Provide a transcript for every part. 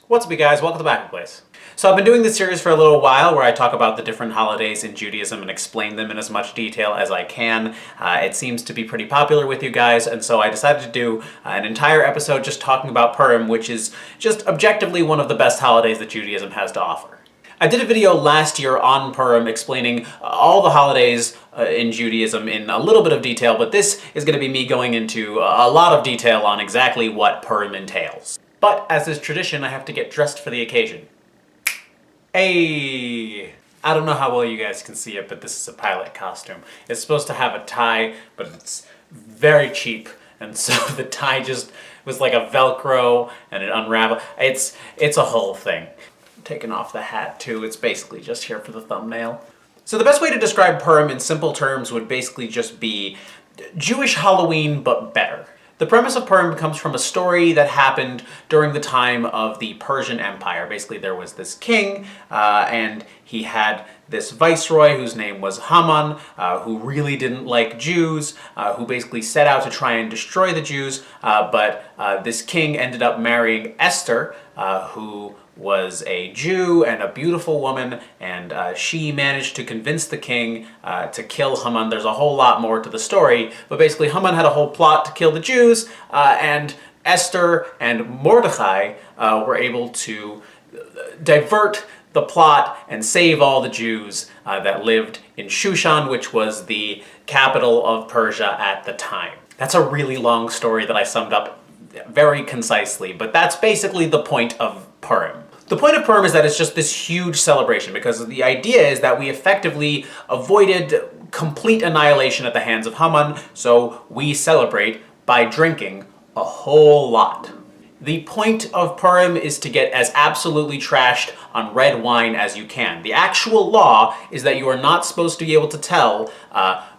What's up, you guys? Welcome to the Happy Place. So I've been doing this series for a little while where I talk about the different holidays in Judaism and explain them in as much detail as I can. It seems to be pretty popular with you guys, and so I decided to do an entire episode just talking about Purim, which is just objectively one of the best holidays that Judaism has to offer. I did a video last year on Purim explaining all the holidays in Judaism in a little bit of detail, but this is going to be me going into a lot of detail on exactly what Purim entails. But as is tradition, I have to get dressed for the occasion. Hey! I don't know how well you guys can see it, but this is a pilot costume. It's supposed to have a tie, but it's very cheap, and so the tie just was like a Velcro, and it unraveled. It's a whole thing. I'm taking off the hat too. It's basically just here for the thumbnail. So the best way to describe Purim in simple terms would basically just be Jewish Halloween, but better. The premise of Purim comes from a story that happened during the time of the Persian Empire. Basically, there was this king, and he had this viceroy whose name was Haman, who really didn't like Jews, who basically set out to try and destroy the Jews, but this king ended up marrying Esther, who was a Jew and a beautiful woman, and she managed to convince the king to kill Haman. There's a whole lot more to the story, but basically Haman had a whole plot to kill the Jews, and Esther and Mordecai were able to divert the plot and save all the Jews that lived in Shushan, which was the capital of Persia at the time. That's a really long story that I summed up very concisely, but that's basically the point of Purim. The point of Purim is that it's just this huge celebration, because the idea is that we effectively avoided complete annihilation at the hands of Haman, so we celebrate by drinking a whole lot. The point of Purim is to get as absolutely trashed on red wine as you can. The actual law is that you are not supposed to be able to tell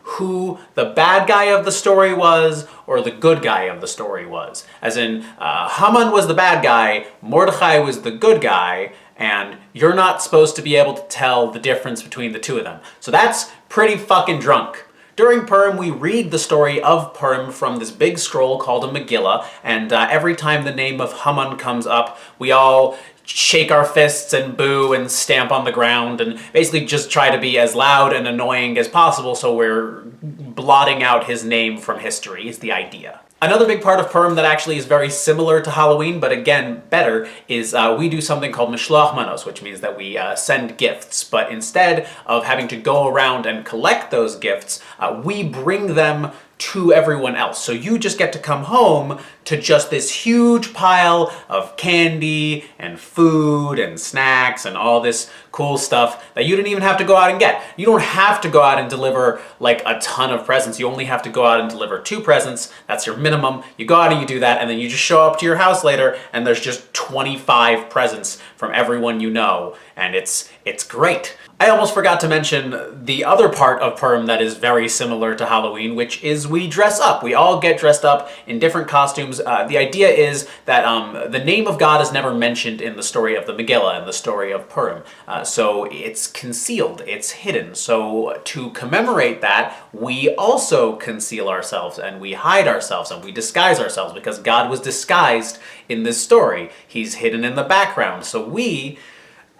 who the bad guy of the story was or the good guy of the story was. As in, Haman was the bad guy, Mordecai was the good guy, and you're not supposed to be able to tell the difference between the two of them. So that's pretty fucking drunk. During Purim, we read the story of Purim from this big scroll called a Megillah, and every time the name of Haman comes up, we all shake our fists and boo and stamp on the ground and basically just try to be as loud and annoying as possible so we're blotting out his name from history is the idea. Another big part of Purim that actually is very similar to Halloween, but again better, is we do something called Mishloach Manos, which means that we send gifts. But instead of having to go around and collect those gifts, we bring them to everyone else. So you just get to come home to just this huge pile of candy and food and snacks and all this cool stuff that you didn't even have to go out and get. You don't have to go out and deliver like a ton of presents. You only have to go out and deliver 2 presents. That's your minimum. You go out and you do that, and then you just show up to your house later and there's just 25 presents from everyone you know, and it's great. I almost forgot to mention the other part of Purim that is very similar to Halloween, which is we dress up. We all get dressed up in different costumes. The idea is that the name of God is never mentioned in the story of the Megillah and the story of Purim. So it's concealed, it's hidden. So to commemorate that, we also conceal ourselves and we hide ourselves and we disguise ourselves, because God was disguised in this story. He's hidden in the background. So we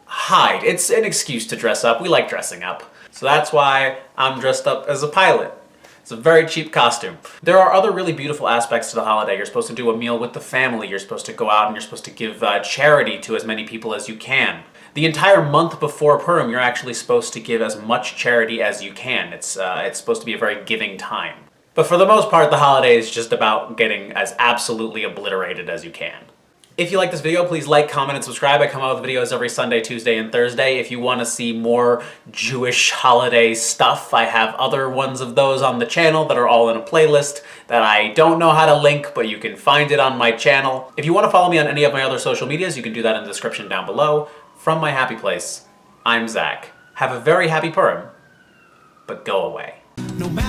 hide. It's an excuse to dress up. We like dressing up. So that's why I'm dressed up as a pilot. It's a very cheap costume. There are other really beautiful aspects to the holiday. You're supposed to do a meal with the family. You're supposed to go out and you're supposed to give charity to as many people as you can. The entire month before Purim, you're actually supposed to give as much charity as you can. It's supposed to be a very giving time. But for the most part, the holiday is just about getting as absolutely obliterated as you can. If you like this video, please like, comment, and subscribe. I come out with videos every Sunday, Tuesday, and Thursday. If you want to see more Jewish holiday stuff, I have other ones of those on the channel that are all in a playlist that I don't know how to link, but you can find it on my channel. If you want to follow me on any of my other social medias, you can do that in the description down below. From my happy place, I'm Zach. Have a very happy Purim, but go away. No matter